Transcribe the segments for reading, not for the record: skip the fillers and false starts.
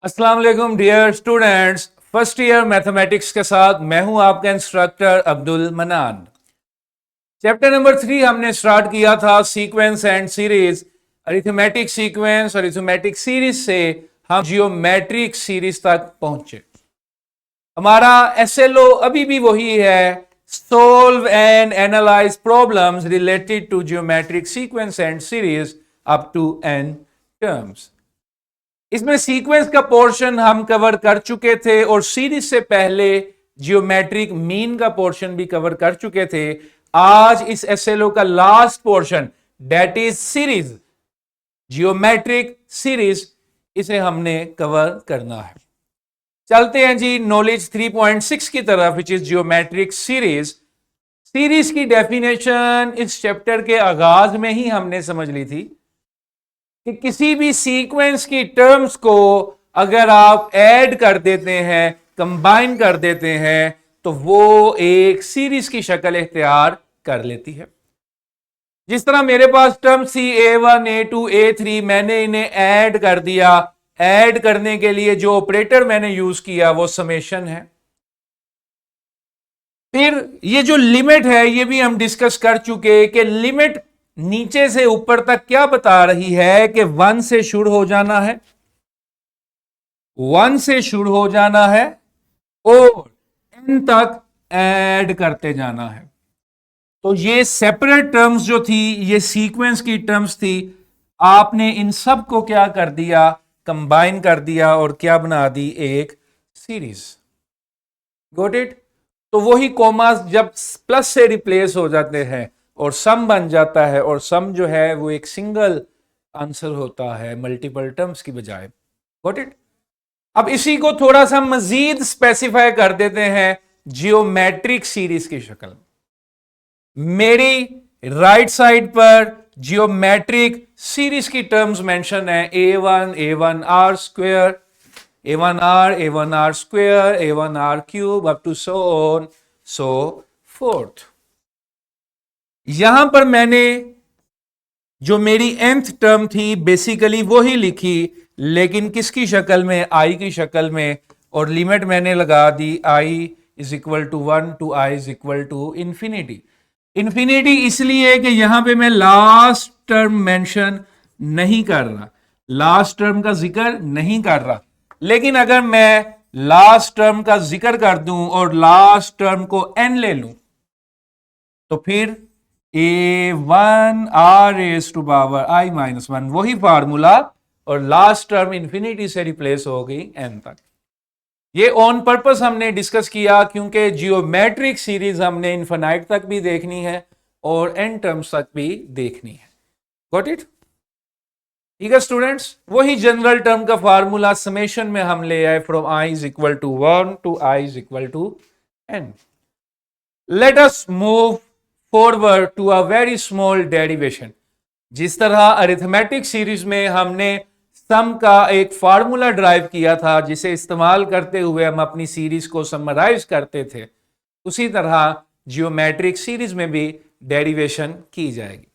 अस्सलाम वालेकुम dear students. First year mathematics के साथ मैं हूं आपका इंस्ट्रक्टर अब्दुल मनान। चैप्टर नंबर 3 हमने स्टार्ट किया था sequence and series. Arithmetic sequence और अरिथमेटिक सीरीज से हम जियोमेट्रिक सीरीज तक पहुंचे। हमारा एसएलओ अभी भी वही है, solve and analyse problems related to geometric sequence and series up to n terms. इसमें सीक्वेंस का पोर्शन हम कवर कर चुके थे और सीरीज से पहले जियोमेट्रिक मीन का पोर्शन भी कवर कर चुके थे। आज इस एसएलओ का last portion that is series, geometric series, इसे हमने कवर करना है। चलते हैं जी नॉलेज 3.6 की तरफ, which is geometric series. Series की डेफिनेशन इस चैप्टर के आगाज में ही हमने समझ ली थी कि किसी भी सीक्वेंस की टर्म्स को अगर आप ऐड कर देते हैं, कंबाइन कर देते हैं, तो वो एक सीरीज की शक्ल इख्तियार कर लेती है। जिस तरह मेरे पास टर्म सी A1 A2 A3, मैंने इन्हें ऐड कर दिया। ऐड करने के लिए जो ऑपरेटर मैंने यूज किया वो समेशन है। फिर ये जो लिमिट है ये भी हम डिस्कस कर चुके कि लिमिट नीचे से ऊपर तक क्या बता रही है कि 1 से शुरू हो जाना है, 1 से शुरू हो जाना है और n तक ऐड करते जाना है। तो ये सेपरेट टर्म्स जो थी, ये सीक्वेंस की टर्म्स थी, आपने इन सब को क्या कर दिया, कंबाइन कर दिया और क्या बना दी, एक सीरीज। Got it? तो वही कॉमास जब प्लस से रिप्लेस हो जाते हैं और सम बन जाता है, और सम जो है वो एक सिंगल आंसर होता है मल्टीपल टर्म्स की बजाय। Got it? अब इसी को थोड़ा सा मजीद स्पेसिफाई कर देते हैं जियोमेट्रिक सीरीज की शक्ल। मेरी राइट साइड पर जियोमेट्रिक सीरीज की टर्म्स मेंशन है, A1 square, A1R square, A1R cube, up to so on so forth. यहां पर मैंने जो मेरी nth टर्म थी बेसिकली वही लिखी, लेकिन किसकी शक्ल में, i की शक्ल में, और लिमिट मैंने लगा दी i is equal to 1 to i is equal to infinity. Infinity इसलिए कि यहां पे मैं लास्ट टर्म मेंशन नहीं कर रहा, लास्ट टर्म का जिक्र नहीं कर रहा। लेकिन अगर मैं लास्ट टर्म का जिक्र कर दूं और लास्ट टर्म को n ले लूं, तो फिर A1R raised to power I minus 1, वही फार्मूला, और लास्ट टर्म इंफिनिटी से रिप्लेस हो गई n तक। ये ऑन पर्पस हमने डिस्कस किया क्योंकि जियोमेट्रिक सीरीज हमने इनफिनाइट तक भी देखनी है और n टर्म्स तक भी देखनी है। Got it? ठीक है स्टूडेंट्स, वही जनरल टर्म का फार्मूला समेशन में हम ले आए, from i is equal to 1 to i is equal to n। Let us move forward to a very small derivation. जिस तरह अरिथमेटिक सीरीज में हमने सम का एक फार्मूला ड्राइव किया था जिसे इस्तेमाल करते हुए हम अपनी सीरीज को समराइज करते थे, उसी तरह जियोमेट्रिक सीरीज में भी डेरिवेशन की जाएगी।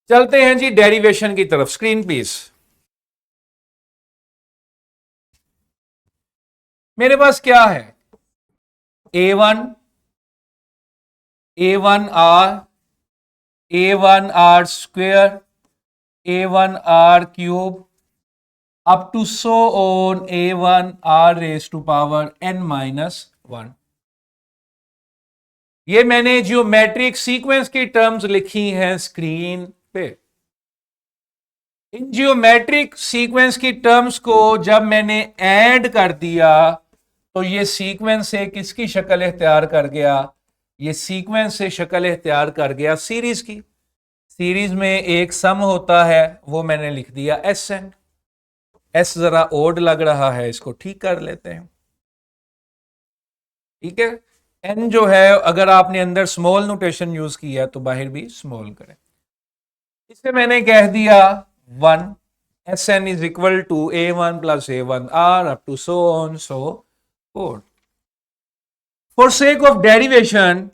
चलते हैं जी डेरिवेशन की तरफ। Screen please. मेरे पास क्या है, A1 A1R square, A1R cube, up to so on A1R raise to power n minus 1। ये मैंने जियोमेट्रिक सीक्वेंस की टर्म्स लिखी हैं स्क्रीन पे। इन जियोमेट्रिक सीक्वेंस की टर्म्स को जब मैंने ऐड कर दिया तो ये सीक्वेंस से किसकी शक्ल इख्तियार कर गया, ये सीक्वेंस से शक्ल इख्तियार कर गया सीरीज की। सीरीज में एक सम होता है, वो मैंने लिख दिया Sn। S जरा ओड लग रहा है, इसको ठीक कर लेते हैं। ठीक है, n जो है अगर आपने अंदर स्मॉल नोटेशन यूज किया तो बाहर भी स्मॉल करें। इसे मैंने कह दिया 1। Sn is equal to A1 plus A1R up to so on so forth. For sake of derivation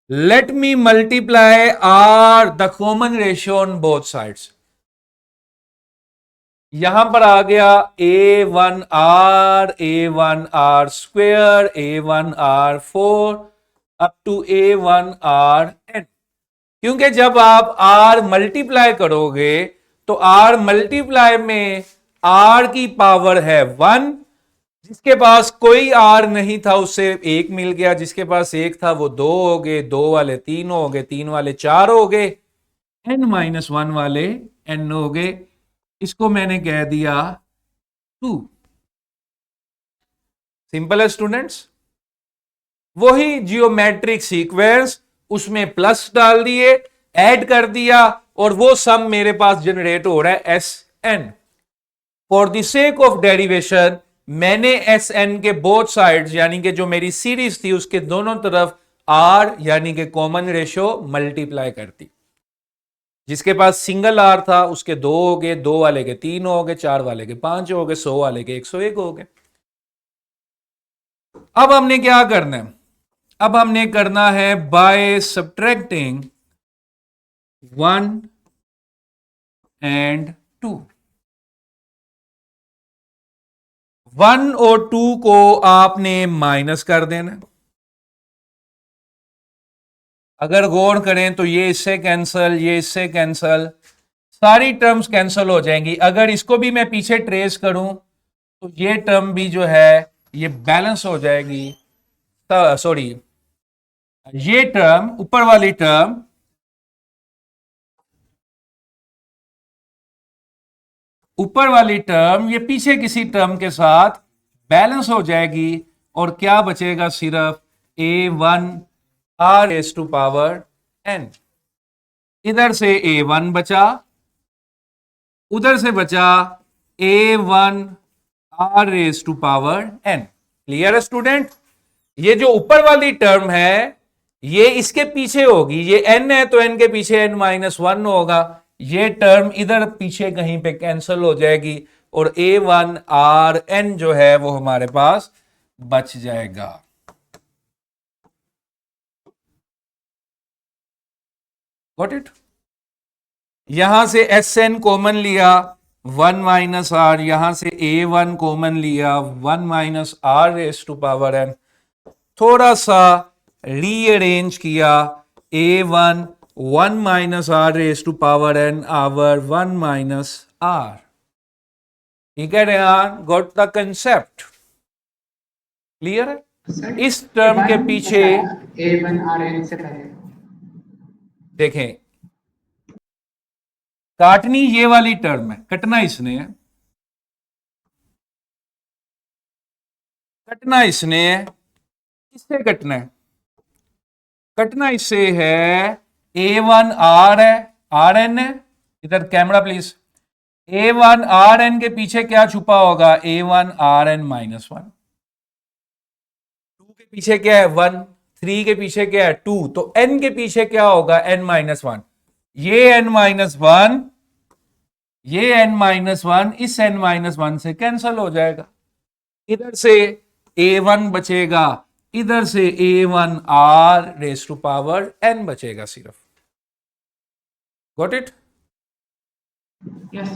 let me multiply R the common ratio on both sides. यहां पर आ गया A1R A1R² up to A1RN। क्योंकि जब आप R multiply करोगे तो R multiply में R की पावर है 1, जिसके पास कोई R नहीं था उससे 1 मिल गया, जिसके पास 1 था वो 2 हो गए, 2 वाले 3 हो गए, 3 वाले 4 हो गए, n-1 वाले n हो गए। इसको मैंने कह दिया 2। सिंपल है स्टूडेंट्स। वही जियोमेट्रिक सीक्वेंस, उसमें प्लस डाल दिए, ऐड कर दिया, और वो सम मेरे पास जनरेट हो रहा है Sn। For the sake of derivation मैंने Sn के बोथ साइड्स यानी कि जो मेरी सीरीज थी उसके दोनों तरफ R यानी कि कॉमन रेशियो मल्टीप्लाई कर दी। जिसके पास सिंगल R था उसके 2 हो गए, 2 वाले के 3 हो गए, 4 वाले के 5 हो गए, 100 वाले के 101 हो गए। अब हमने क्या करना है? अब हमने करना है बाय सब्ट्रैक्टिंग 1 एंड 2। 1 और 2 को आपने माइनस कर देना। अगर गौर करें तो ये इससे कैंसल, ये इससे कैंसल, सारी टर्म्स कैंसल हो जाएंगी। अगर इसको भी मैं पीछे ट्रेस करूं तो ये टर्म भी जो है ये बैलेंस हो जाएगी। सॉरी, ये टर्म ऊपर वाली टर्म ये पीछे किसी टर्म के साथ बैलेंस हो जाएगी और क्या बचेगा? सिर्फ A1R⁴n। इधर से A1 बचा, उधर से बचा A1R⁴n। क्लियर है स्टूडेंट? ये जो ऊपर वाली टर्म है ये इसके पीछे होगी, ये n है तो n के पीछे n-1 होगा, ये टर्म इधर पीछे कहीं पे कैंसिल हो जाएगी और A1RN जो है वो हमारे पास बच जाएगा। Got it? यहां से Sn कॉमन लिया 1 - R, यहां से A1 कॉमन लिया 1 - R⁴n, थोड़ा सा रीअरेंज किया A1 1 - R⁴n आवर 1 - R। ठीक है Rehan? Got the concept? Clear है? सर इस टर्म के वन पीछे A1RN से पहले देखें, काटनी ये वाली टर्म है, कटना इसने है, कटना इसने है, किससे कटना है? कटना इससे है A1R है, RN है, इधर कैमरा प्लीज। A1RN के पीछे क्या छुपा होगा? A1RN-1। 2 के पीछे क्या है? 1। 3 के पीछे क्या है? 2। तो n के पीछे क्या होगा? n-1। ये n-1, ये n-1 इस n-1 से कैंसल हो जाएगा। इधर से A1 बचेगा, इधर से A1R⁴n बचेगा सिर्फ। Got it? यस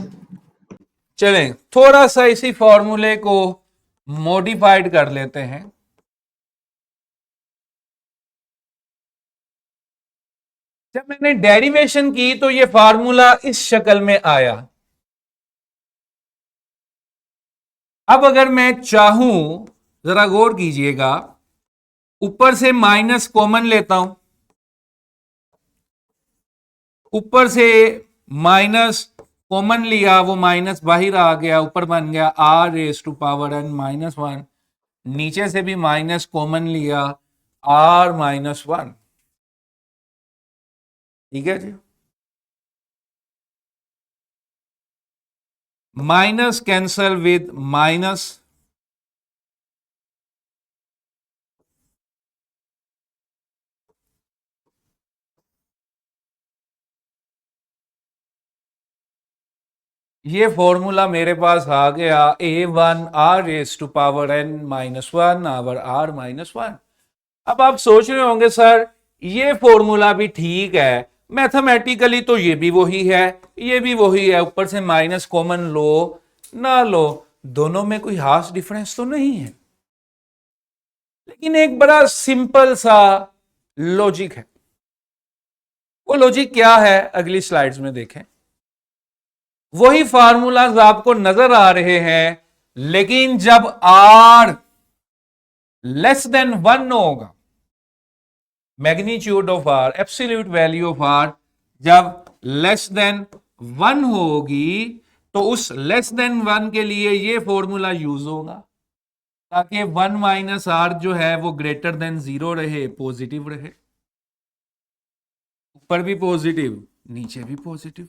चलें थोड़ा सा इसी फॉर्मूले को मॉडिफाइड कर लेते हैं। जब मैंने डेरिवेशन की तो ये फार्मूला इस शक्ल में आया। अब अगर मैं चाहूं, जरा गौर कीजिएगा, ऊपर से माइनस कॉमन लेता हूं, ऊपर से माइनस कॉमन लिया, वो माइनस बाहर आ गया, ऊपर बन गया R⁴n-1। नीचे से भी माइनस कॉमन लिया R-1। ठीक है जी? माइनस कैंसल विद माइनस, ये फॉर्मूला मेरे पास आ गया A1R⁴n-1 आवर R-1। अब आप सोच रहे होंगे सर ये फॉर्मूला भी ठीक है, मैथमेटिकली तो ये भी वही है, ये भी वही है, ऊपर से माइनस कॉमन लो, ना लो, दोनों में कोई खास डिफरेंस तो नहीं है, लेकिन एक बड़ा सिंपल सा लॉजिक है। वो लॉजिक क्या है अगली स्लाइड्स में देखें। वही फार्मूलाज आपको नजर आ रहे हैं, लेकिन जब आर लेस देन 1 होगा, magnitude of r, absolute value of r जब लेस देन 1 होगी, तो उस लेस देन 1 के लिए ये फॉर्मूला यूज होगा, ताकि 1 माइनस आर जो है वो ग्रेटर देन 0 रहे, पॉजिटिव रहे, ऊपर भी पॉजिटिव नीचे भी पॉजिटिव।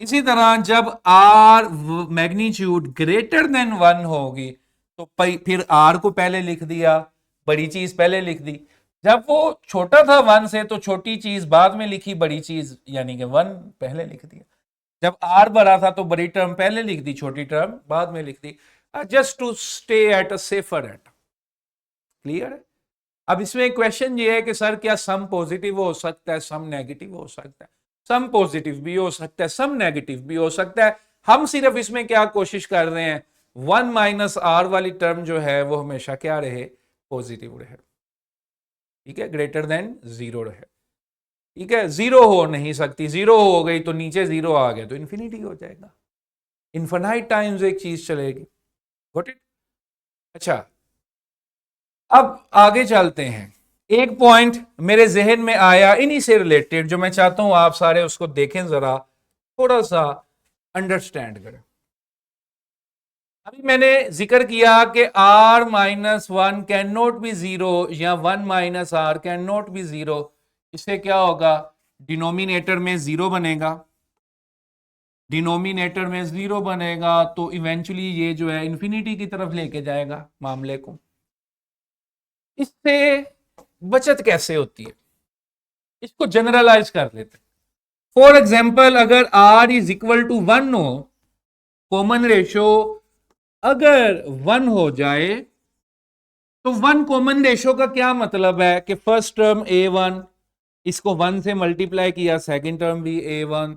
इसी तरह जब आर मैग्नीट्यूड ग्रेटर देन 1 होगी, तो फिर आर को पहले लिख दिया, बड़ी चीज पहले लिख दी। जब वो छोटा था 1 से, तो छोटी चीज बाद में लिखी, बड़ी चीज यानी कि 1 पहले लिख दिया। जब आर बड़ा था तो बड़ी टर्म पहले लिख दी, छोटी टर्म बाद में लिख दी, just to stay at a safer at. Clear है? अब इसमें क्वेश्चन ये है कि सर क्या सम पॉजिटिव हो सकता है, सम नेगेटिव हो सकता है? सम पॉजिटिव भी हो सकता है, सम नेगेटिव भी हो सकता है। हम सिर्फ इसमें क्या कोशिश कर रहे हैं, 1 माइनस आर वाली टर्म जो है वो हमेशा क्या रहे, पॉजिटिव रहे। ठीक है, ग्रेटर देन 0 रहे। ठीक है, 0 हो नहीं सकती, 0 हो गई तो नीचे 0 आ गया तो इन्फिनिटी हो जाएगा, इन्फिनाइट टाइम्स एक चीज चलेगी। Got it? अच्छा, अब आगे चलते हैं। एक पॉइंट मेरे जहन में आया इन्हीं से रिलेटेड, जो मैं चाहता हूं आप सारे उसको देखें, जरा थोड़ा सा अंडरस्टैंड करें। अभी मैंने जिक्र किया कि r minus 1 can not be 0, या 1 minus r can not be 0। इससे क्या होगा, डिनोमिनेटर में 0 बनेगा, डिनोमिनेटर में 0 बनेगा, तो इवेंचुअली ये जो है इन्फिनिटी की तरफ लेके जाएगा मामले को। इससे बचत कैसे होती है, इसको जनरलाइज कर लेते हैं। फॉर एग्जाम्पल, अगर r इज इक्वल टू 1 हो, कॉमन रेशो अगर 1 हो जाए, तो 1 कॉमन रेशो का क्या मतलब है कि फर्स्ट टर्म a1, इसको 1 से मल्टीप्लाई किया, सेकंड टर्म भी a1,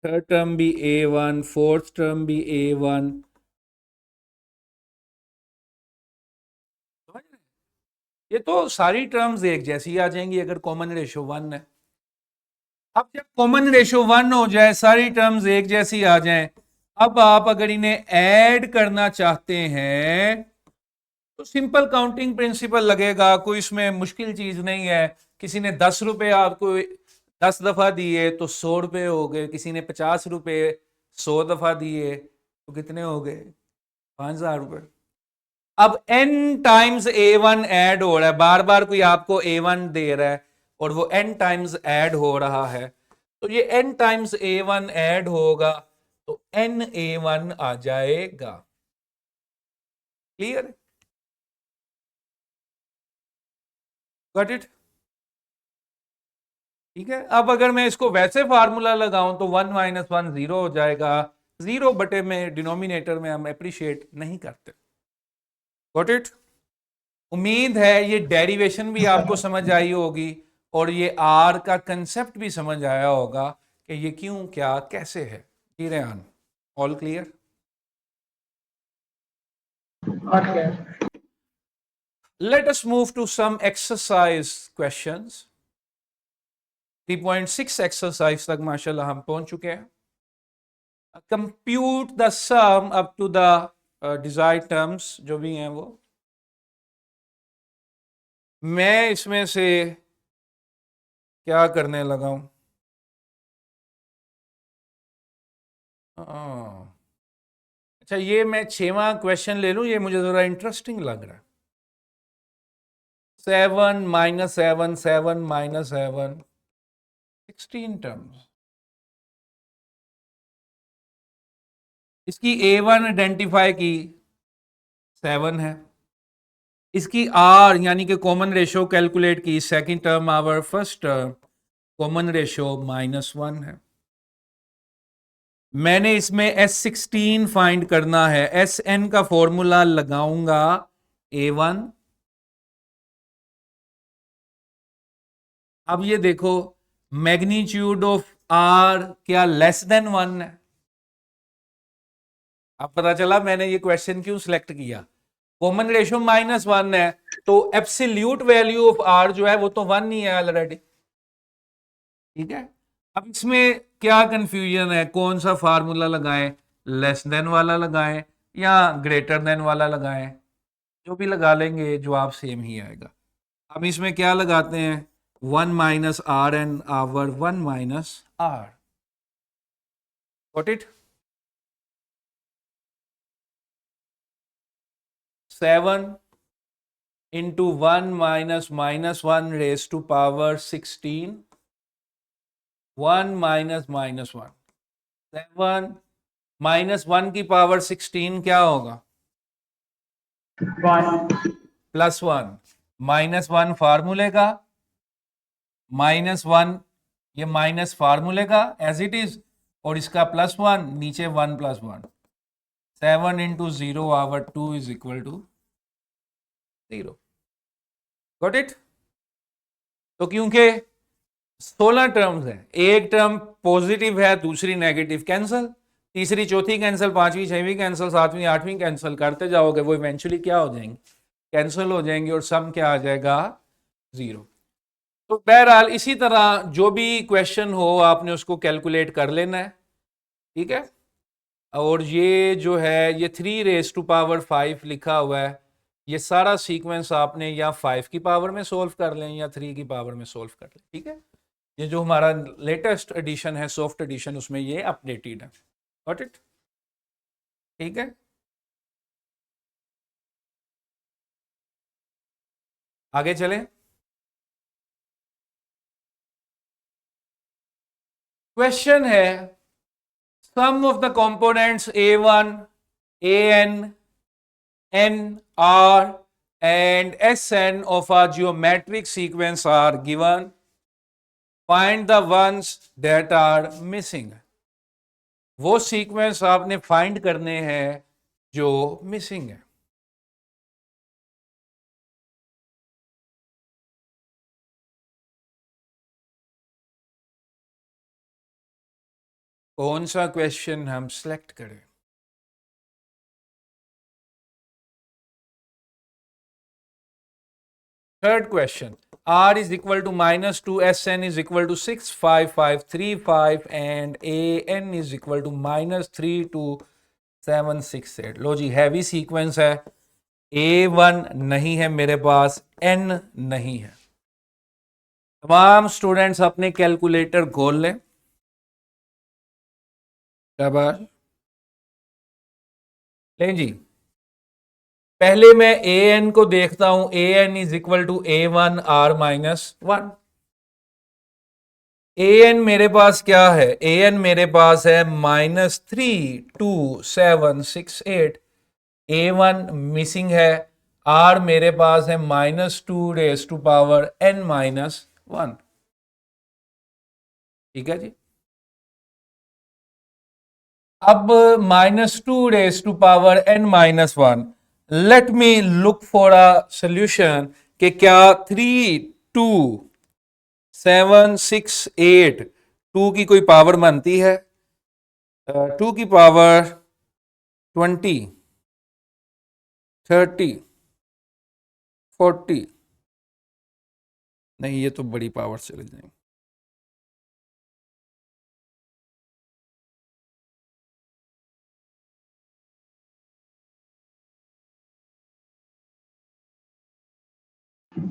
थर्ड टर्म भी a1, फोर्थ टर्म भी a1। ये तो सारी टर्म्स एक जैसी आ जाएंगी अगर कॉमन रेशो 1 है। अब जब कॉमन रेशो 1 हो जाए, सारी टर्म्स एक जैसी आ जाएं, अब आप अगर इन्हें ऐड करना चाहते हैं तो सिंपल काउंटिंग प्रिंसिपल लगेगा, कोई इसमें मुश्किल चीज नहीं है। किसी ने 10 रुपए आपको 10 दफा दिए तो 100 रुपए हो गए, किसी ने 50 रुपए 100 दफा दिए तो कितने हो गए, 5,000 रुपए। अब n टाइम्स a1 ऐड हो रहा है, बार बार कोई आपको a1 दे रहा है और वो n टाइम्स ऐड हो रहा है, तो ये n टाइम्स a1 ऐड होगा तो n a1 आ जाएगा। क्लियर? Got it? ठीक है, अब अगर मैं इसको वैसे फार्मूला लगाऊं तो 1 माइनस 1 0 हो जाएगा, 0 बटे में डिनोमिनेटर में हम अप्रिशिएट नहीं करते। Got it? उम्मीद है ये डेरिवेशन भी आपको समझ आई होगी और ये आर का कंसेप्ट भी समझ आया होगा कि ये क्यों क्या कैसे है। जी Rehan, all clear? Okay. Let us move to some exercise questions. 3.6 exercise तक माशाल्लाह हम पहुंच चुके हैं। Compute the sum up to the desired terms, जो भी हैं वो। मैं इसमें से क्या करने लगा हूं, अच्छा ये मैं 6वां क्वेश्चन ले लूं, ये मुझे जरा इंटरेस्टिंग लग रहा है। 7 माइनस 7, 7 माइनस 7, 16 टर्म्स। इसकी a1 आइडेंटिफाई की 7 है, इसकी r यानी कि कॉमन रेशो कैलकुलेट की, second term over first term, common ratio -1 है। मैंने इसमें S16 फाइंड करना है, Sn का फॉर्मूला लगाऊंगा a1। अब ये देखो, मैग्नीट्यूड ऑफ r क्या लेस देन 1 है? अब पता चला मैंने ये क्वेश्चन क्यों सिलेक्ट किया। कॉमन रेशियो -1 है, तो एब्सोल्यूट वैल्यू ऑफ आर जो है वो तो 1 ही है ऑलरेडी। ठीक है, अब इसमें क्या कंफ्यूजन है, कौन सा फार्मूला लगाएं, लेस देन वाला लगाएं या ग्रेटर देन वाला लगाएं, जो भी लगा लेंगे जवाब सेम ही आएगा। अब इसमें क्या लगाते हैं, 1 minus r n over 1 minus r, got it. 7 into 1 minus minus 1 raised to power 16, 1 minus minus 1, 7 minus 1 की पावर 16 क्या होगा, 1, +1, -1 फार्मूले का, -1 ये माइनस फार्मूले का एज इट इज, और इसका +1 नीचे 1 + 1, 7 into 0 over 2 is equal to 0, got it. तो क्योंकि 16 टर्म्स है, एक टर्म पॉजिटिव है दूसरी नेगेटिव, कैंसल, तीसरी चौथी कैंसल, पांचवी छठवीं कैंसल, सातवीं आठवीं कैंसल, करते जाओगे वो इवेंचुअली क्या हो जाएंगे, कैंसल हो जाएंगे, और सम क्या आ जाएगा, 0। तो बहरहाल इसी तरह जो भी क्वेश्चन हो आपने उसको कैलकुलेट कर लेना है, ठीक है। और ये जो है ये 3 रेज़ टू पावर 5 लिखा हुआ है, ये सारा सीक्वेंस आपने या 5 की पावर में सोल्व कर लें या 3 की पावर में सोल्व कर लें, ठीक है। ये जो हमारा लेटेस्ट एडिशन है, सॉफ्ट एडिशन, उसमें ये अपडेटेड है, गॉट इट, ठीक है। आगे चलें। क्वेश्चन है, sum of the components A1, AN, NR and SN of a geometric sequence are given. Find the ones that are missing. वो सीक्वेंस आपने फाइंड करने हैं जो मिसिंग है। कौन सा क्वेश्चन हम सिलेक्ट करें। Third question, R is equal to -2, SN is equal to 6, 5, 5, 3, 5 and AN is equal to -3, 2, 7, 6, 8। Low ji, heavy sequence है, A1 नहीं है मेरे पास, N नहीं है। तमाम स्टूडेंट्स अपने कैलकुलेटर खोल लें, शाबाश, लें जी। पहले मैं AN को देखता हूं, AN is equal to A1 R -1। AN मेरे पास क्या है, AN मेरे पास है -3, 2, 7, 6, 8। A1 मिसिंग है, R मेरे पास है -2 रेज़ टू पावर N -1, ठीक है जी। अब -2 raise to power N -1, let me look for a solution कि क्या 3, 2, 7, 6, 8 2 की कोई पावर बनती है, 2 की पावर 20, 30, 40, नहीं ये तो बड़ी पावर चले जाएंगे।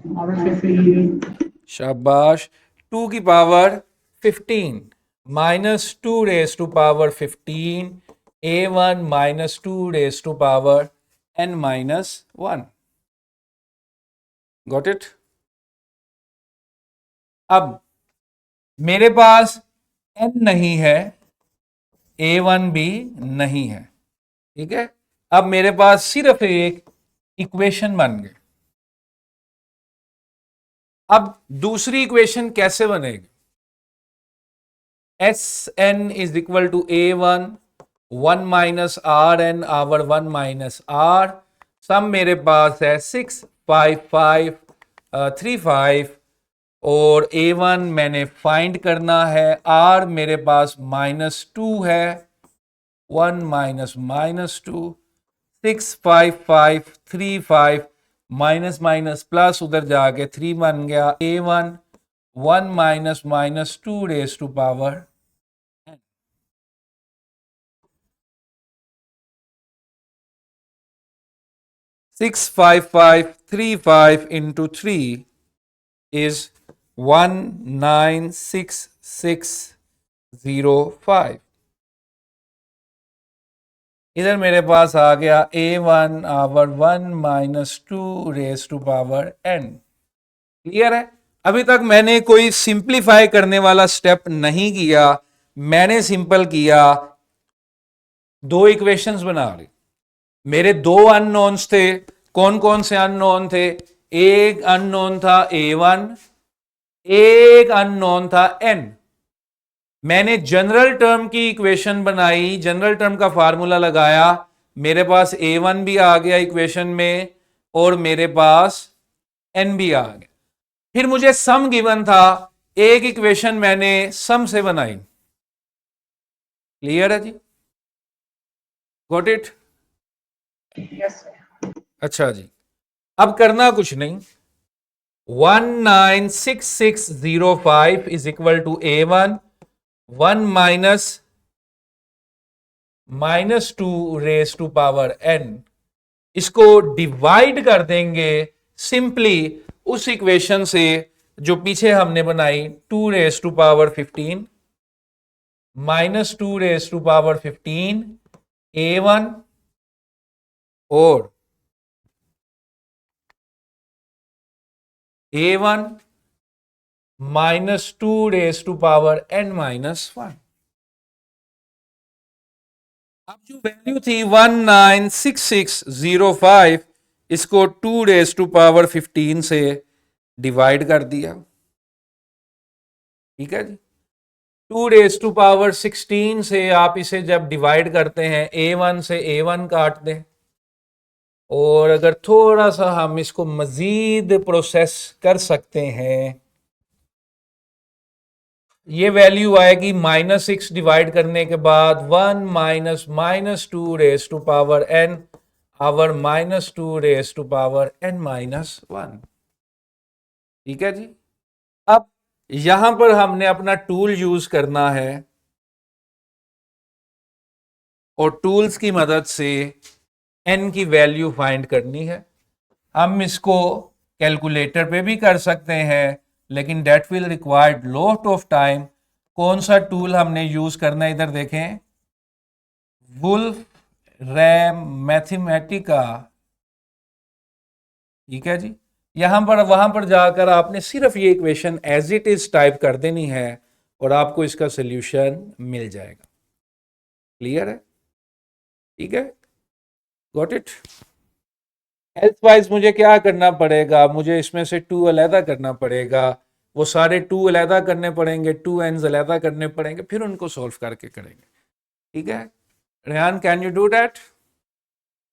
power 15, शाबाश, 2 की power 15 -2 raise to power 15, A1 -2 raise to power N -1, got it. अब मेरे पास N नहीं है, A1 भी नहीं है, ठीक है। अब मेरे पास सिर्फ एक इक्वेशन बन गई। अब दूसरी इक्वेशन कैसे बनेगी, SN is equal to A1 1 minus RN over 1 minus R, sum मेरे पास है 6, 5, 5, 3, 5, और A1 मैंने फाइंड करना है, R मेरे पास -2 है, 1 minus minus 2, 6 5 5 3 5 minus minus plus उधर जाके 3 बन गया a1 1 minus minus 2 raise to power 6 5 5 3 5 into 3 is 19665. इधर मेरे पास आ गया a1 over 1 minus 2 raise to power n. Clear है? अभी तक मैंने कोई सिंप्लीफाई करने वाला स्टेप नहीं किया, मैंने सिंपल किया, दो इक्वेशंस बना ली. मेरे दो अननोन्स थे. कौन कौन से अननोन थे? एक अननोन था a1, एक अननोन था n. मैंने जनरल टर्म की इक्वेशन बनाई, जनरल टर्म का फार्मूला लगाया, मेरे पास a1 भी आ गया इक्वेशन में और मेरे पास n भी आ गया. फिर मुझे सम गिवन था, एक इक्वेशन मैंने सम से बनाई. क्लियर है जी? Got it? Yes, sir. अच्छा जी, अब करना कुछ नहीं. 196605 is equal to a1 1 minus minus 2 raise to power n. इसको डिवाइड कर देंगे सिंपली उस इक्वेशन से जो पीछे हमने बनाई, 2 raise to power 15 minus 2 raise to power 15 a1 और a1 minus 2 raise to power n minus 1. अब जो वैल्यू थी 196605, इसको 2 रेज टू पावर 15 से डिवाइड कर दिया. ठीक है जी. 2 रेज टू पावर 16 से आप इसे जब डिवाइड करते हैं, a1 से a1 काट दें, और अगर थोड़ा सा हम इसको मजीद प्रोसेस कर सकते हैं, ये वैल्यू आएगी -6 डिवाइड करने के बाद 1 minus minus 2 raise to power n over minus 2 raise to power n minus 1. ठीक है जी. अब यहां पर हमने अपना टूल यूज करना है और टूल्स की मदद से n की वैल्यू फाइंड करनी है. हम इसको कैलकुलेटर पे भी कर सकते हैं, लेकिन that will required lot of time. कौन सा टूल हमने यूज करना है? इधर देखें, वुल्फ रैम मैथमेटिका. ठीक है जी. यहां पर वहां पर जाकर आपने सिर्फ ये equation as it is type कर देनी है और आपको इसका सोल्यूशन मिल जाएगा. क्लियर है? ठीक है. Got it? हेल्थ वाइज मुझे क्या करना पड़ेगा? मुझे इसमें से 2 अलहदा करना पड़ेगा, वो सारे 2 अलहदा करने पड़ेंगे, 2 एंस अलहदा करने पड़ेंगे, फिर उनको सॉल्व करके करेंगे. ठीक है Rehan, can you do that?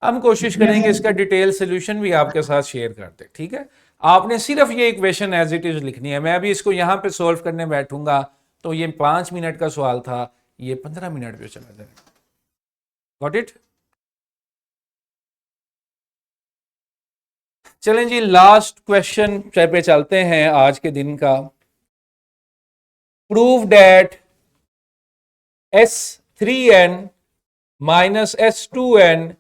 हम कोशिश करेंगे इसका डिटेल सोल्यूशन भी आपके साथ शेयर करते. ठीक है. आपने सिर्फ ये इक्वेशन एज इट इज लिखनी है. मैं अभी इसको यहां पे सॉल्व करने बैठूंगा तो ये 5 मिनट का सवाल था, ये 15 मिनट पे चला जाएगा. Got it? चलें जी, लास्ट क्वेश्चन पे चलते हैं आज के दिन का. Prove that S3n minus S2n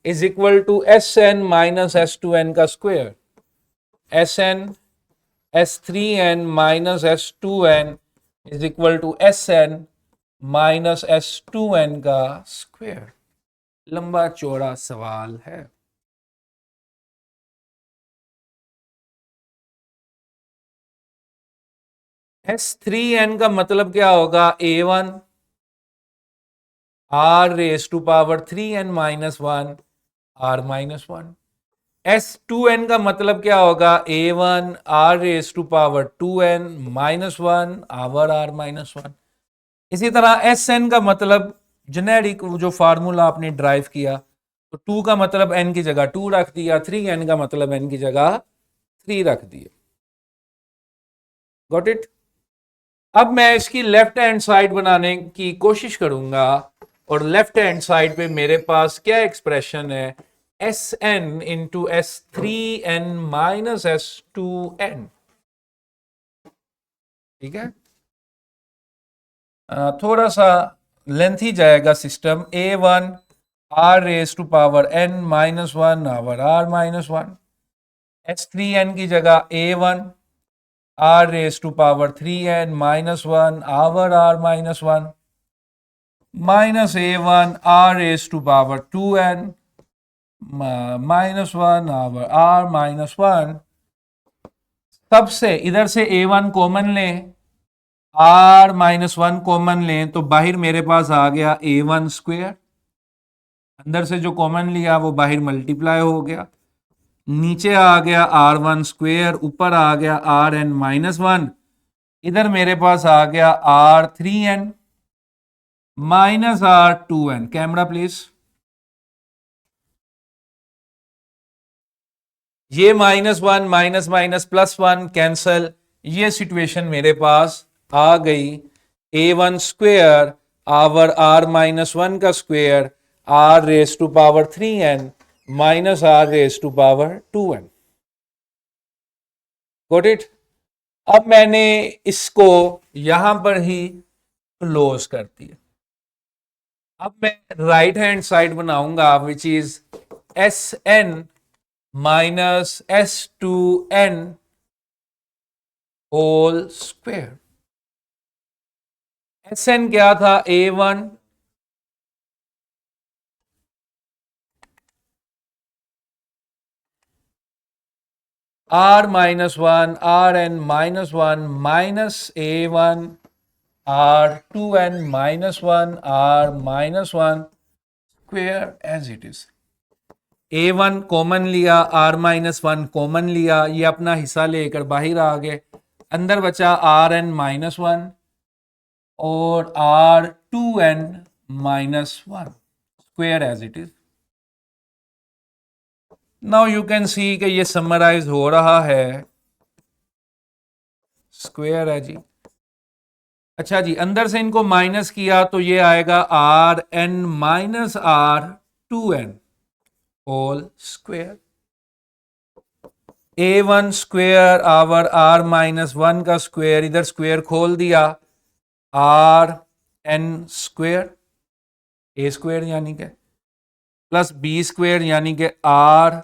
is equal to Sn minus S2n का square. Sn S3n minus S2n is equal to Sn minus S2n का स्क्वायर. लंबा चौड़ा सवाल है. S3n का मतलब क्या होगा? a1 r raise to power 3n minus 1 r minus 1. S2n का मतलब क्या होगा? a1 r raise to power 2n minus 1 over r minus 1. इसी तरह Sn का मतलब जेनेरिक जो फार्मूला आपने ड्राइव किया, तो 2 का मतलब n की जगह 2 रख दिया, 3n का मतलब n की जगह 3 रख दिया. Got it? अब मैं इसकी लेफ्ट हैंड साइड बनाने की कोशिश करूंगा और लेफ्ट हैंड साइड पे मेरे पास क्या एक्सप्रेशन है, S N into S three N minus S two N. ठीक है, थोड़ा सा लेंथी जाएगा system. A one R raise to power N minus one over R minus one, S three N की जगह A one R raise to power three N minus one over R minus one, minus A one R raise to power two N minus one over R minus one. सबसे इधर से ए one common लें, are minus one common लें, तो बाहर मेरे पास आ गया ए वन स्क्वेयर, अंदर से जो कॉमन लिया वो बाहर मल्टीप्लाई हो गया, नीचे आ गया आर वन स्क्वेयर, ऊपर आ गया आर एन माइनस वन, इधर मेरे पास आ गया R three N minus R two N. Camera please. ये minus one minus minus plus one cancel, ये सिचुएशन मेरे पास आ गई। A one square over R minus one का square R raise to power three N minus R raise to power two N. Got it. अब मैंने इसको यहां पर ही क्लोज कर दिया। अब मैं राइट हैंड साइड बनाऊंगा which is S N minus S two N whole square. S N क्या था, A one R minus one R N minus one minus A one R two N minus one R minus one square as it is. A one common लिया, R minus one common लिया, ये अपना हिस्सा लेकर बाहर आ गए, अंदर बचा आर एन माइनस वन और R two N minus one square as it is. Now you can see कि ये समराइज हो रहा है, स्क्वेयर है जी। अच्छा जी, अंदर से इनको माइनस किया तो ये आएगा R N minus R two N whole square. A one square over R minus one का स्क्वेयर, इधर स्क्वेयर खोल दिया, R N square A square यानी कि प्लस बी स्क्वेयर यानी कि R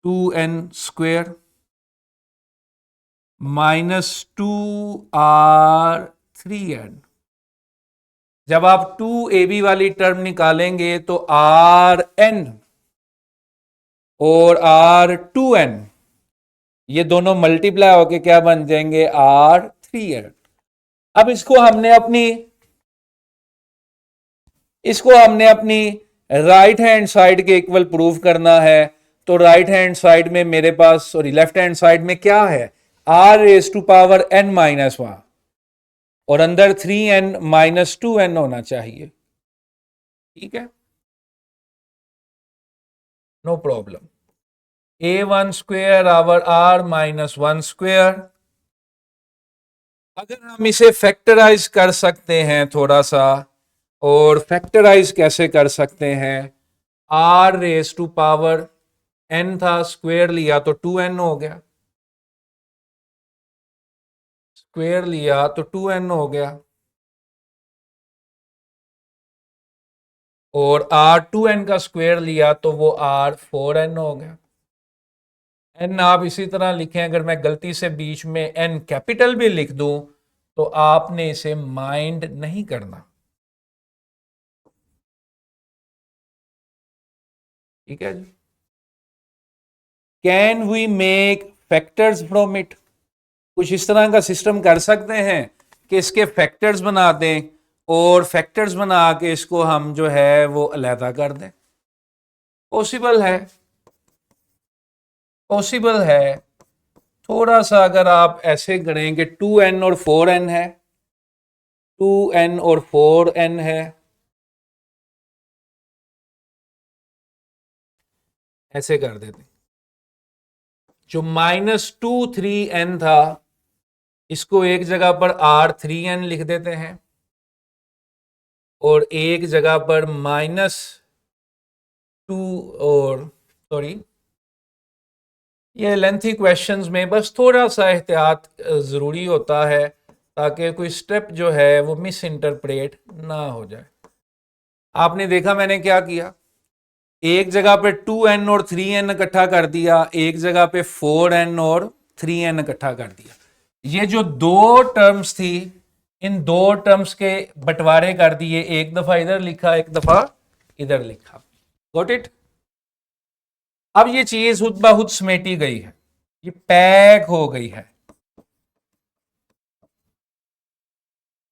two N square minus two R three N. जब आप टू ए बी वाली टर्म निकालेंगे तो आर एन और आर टू एन ये दोनों मल्टीप्लाई होके क्या बन जाएंगे, आर थ्री एन। अब इसको हमने अपनी राइट हैंड साइड के इक्वल प्रूव करना है। तो राइट हैंड साइड में मेरे पास, सॉरी लेफ्ट हैंड साइड में क्या है, R raise to power N minus one और अंदर three N minus two N होना चाहिए। ठीक है, no problem. A one square over R minus one square. अगर हम इसे फैक्टराइज कर सकते हैं थोड़ा सा, और फैक्टराइज कैसे कर सकते हैं, R raise to power N था, स्क्वेयर लिया तो टू एन हो गया, स्क्वेयर लिया तो टू एन हो गया, और आर टू एन का स्क्वेयर लिया तो वो आर फोर एन हो गया। एन आप इसी तरह लिखें, अगर मैं गलती से बीच में एन कैपिटल भी लिख दूं तो आपने इसे माइंड नहीं करना। ठीक है जी। Can we make factors from it. कुछ इस तरह का सिस्टम कर सकते हैं कि इसके फैक्टर्स बना दें और फैक्टर्स बना के इसको हम जो है वो अलहदा कर दें। पॉसिबल है, पॉसिबल है। थोड़ा सा अगर आप ऐसे करें कि टू एन और फोर एन है, टू एन और फोर एन है, ऐसे कर देते। जो माइनस टू थ्री एन था इसको एक जगह पर आर थ्री एन लिख देते हैं, और एक जगह पर -2 और सॉरी, ये लेंथी क्वेश्चंस में बस थोड़ा सा एहतियात ज़रूरी होता है ताकि कोई स्टेप जो है वो मिस इंटरप्रेट ना हो जाए। आपने देखा मैंने क्या किया, एक जगह पे 2n और 3n इकट्ठा कर दिया, एक जगह पे 4n और 3n इकट्ठा कर दिया। ये जो दो टर्म्स थी, इन दो टर्म्स के बंटवारे कर दिए, एक दफा इधर लिखा एक दफा इधर लिखा। Got it? अब ये चीज खुद ब खुद समेटी गई है, ये पैक हो गई है।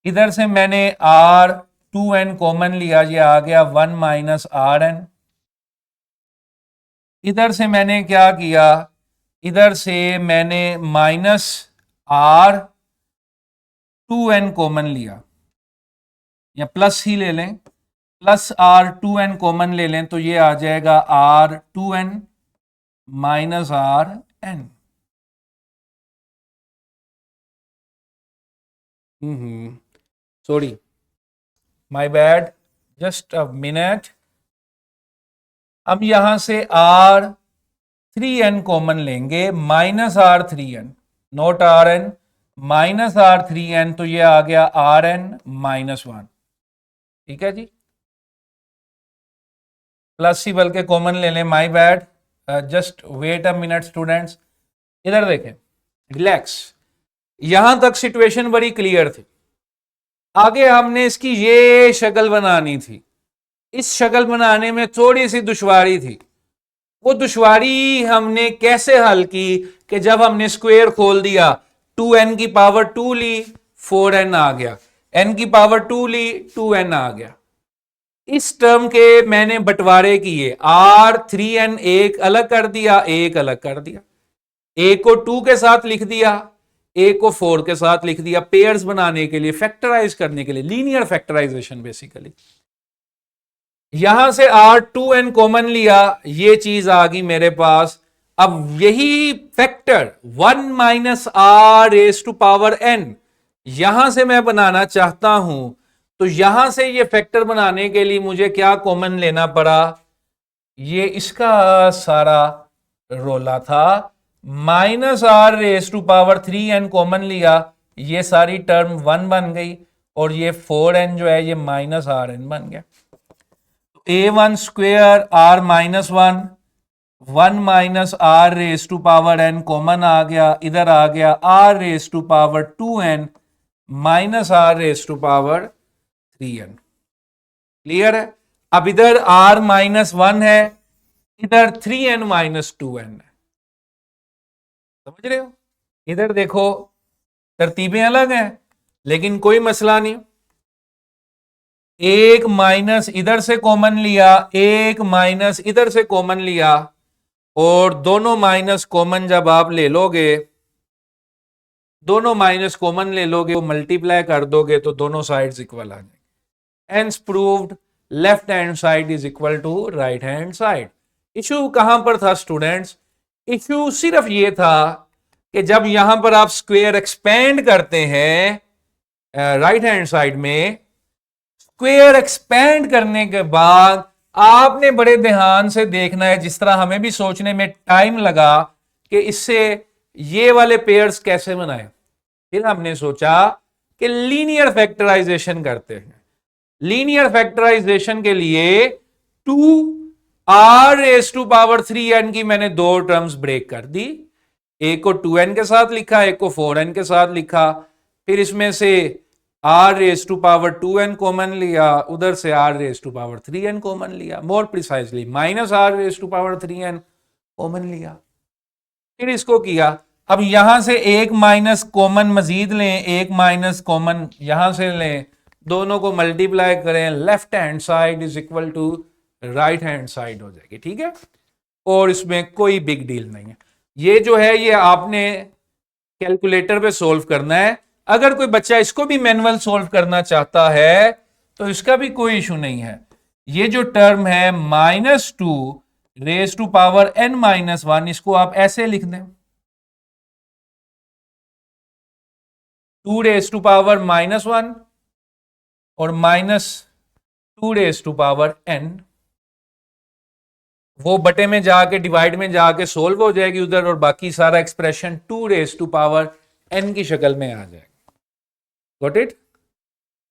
इधर से मैंने R2n कॉमन लिया, ये आ गया 1 माइनस RN। इधर से मैंने क्या किया, इधर से मैंने -R2n कॉमन लिया, या प्लस ही ले लें, प्लस R2n कॉमन ले लें तो ये आ जाएगा R2n minus RN। Sorry, my bad, just a minute. अब यहां से R3n कॉमन लेंगे, minus R3n, not RN, minus R3n, तो ये आ गया RN माइनस 1। ठीक है जी, प्लस ही बल्कि कॉमन ले लें, my bad, just wait a minute students. इधर देखें, रिलैक्स, यहां तक सिचुएशन बड़ी क्लियर थी। आगे हमने इसकी ये शक्ल बनानी थी, इस शक्ल बनाने में थोड़ी सी दुश्वारी थी। वो दुश्वारी हमने कैसे हल की कि जब हमने स्क्वायर खोल दिया, 2n की पावर 2 ली, 4n आ गया, n की पावर 2 ली, 2n आ गया। इस टर्म के मैंने बंटवारे किए, R3n एक अलग कर दिया, एक अलग कर दिया, एक को 2 के साथ लिख दिया, एक को 4 के साथ लिख दिया, पेयर्स बनाने के लिए, फैक्टराइज करने के लिए, लीनियर फैक्टराइजेशन बेसिकली। यहां से R2n कॉमन लिया, ये चीज आ गई मेरे पास। अब यही factor 1 minus R raise to power n यहां से मैं बनाना चाहता हूं, तो यहां से ये फैक्टर बनाने के लिए मुझे क्या कॉमन लेना पड़ा, ये इसका सारा रोला था। Minus R raise to power 3n common लिया, ये सारी टर्म 1 बन गई, और ये 4n जो है ये माइनस RN बन गया। A1 square R minus 1 minus R raise to power n common आ गया, इधर आ गया R raise to power 2n minus R raise to power 3n। Clear है? अब इधर R माइनस 1 है, इधर 3n माइनस 2n है। समझ रहे हो? इधर देखो तरतीबें अलग हैं, लेकिन कोई मसला नहीं। एक माइनस इधर से कॉमन लिया, एक माइनस इधर से कॉमन लिया, और दोनों माइनस कॉमन जब आप ले लोगे, दोनों माइनस कॉमन ले लोगे, वो मल्टीप्लाई कर दोगे तो दोनों साइड्स इक्वल आ जाएंगे। Hence proved left hand side is equal to right hand side. Issue कहां पर था स्टूडेंट्स? इशू सिर्फ ये था कि जब यहां पर आप स्क्वायर एक्सपेंड करते हैं राइट हैंड साइड में, स्क्वायर एक्सपेंड करने के बाद आपने बड़े ध्यान से देखना है, जिस तरह हमें भी सोचने में टाइम लगा कि इससे ये वाले पेयर्स कैसे बनाए। फिर हमने सोचा कि लीनियर फैक्टराइजेशन करते हैं। लीनियर फैक्टराइजेशन के लिए 2R raise to power 3n की मैंने दो टर्म्स ब्रेक कर दी, एक को 2n के साथ लिखा, एक को 4n के साथ लिखा। फिर इसमें से R raise to power 2n common लिया, उधर से R raise to power 3n common लिया, more precisely minus R raise to power 3n common लिया। फिर इसको किया, अब यहां से एक माइनस कॉमन मजीद लें, एक माइनस कॉमन यहां से लें, दोनों को मल्टीप्लाई करें, left hand side is equal to right hand side हो जाएगी। ठीक है, और इसमें कोई बिग डील नहीं है। ये जो है ये आपने कैलकुलेटर पे सोल्व करना है। अगर कोई बच्चा इसको भी मैनुअल सोल्व करना चाहता है तो इसका भी कोई इशू नहीं है। ये जो टर्म है -2 raise to power n minus 1, इसको आप ऐसे लिख दें, 2 रेज टू पावर -1 और minus 2 raise to power n, वो बटे में जाके डिवाइड में जाके सोल्व हो जाएगी उधर, और बाकी सारा expression 2 raise to power n की शक्ल में आ जाएगा। Got it?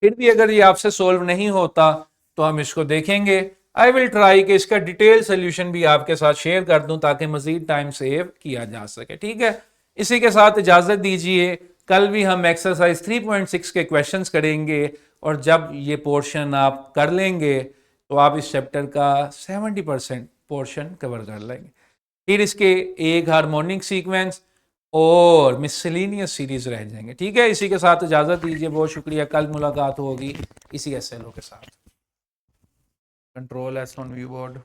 फिर भी अगर ये आपसे सोल्व नहीं होता तो हम इसको देखेंगे। आई विल ट्राई कि इसका डिटेल सोल्यूशन भी आपके साथ शेयर कर दूं ताकि मजीद टाइम सेव किया जा सके। ठीक है, इसी के साथ इजाजत दीजिए। कल भी हम एक्सरसाइज 3.6 के क्वेश्चंस करेंगे, और जब ये पोर्शन आप कर लेंगे तो आप इस चैप्टर का 70% पोर्शन कवर कर लेंगे। फिर इसके एक हार्मोनिक सीक्वेंस और मिससेलेनियस सीरीज रह जाएंगे। ठीक है, इसी के साथ इजाजत दीजिए। बहुत शुक्रिया। कल मुलाकात होगी इसी SLO के साथ। Control S on view board.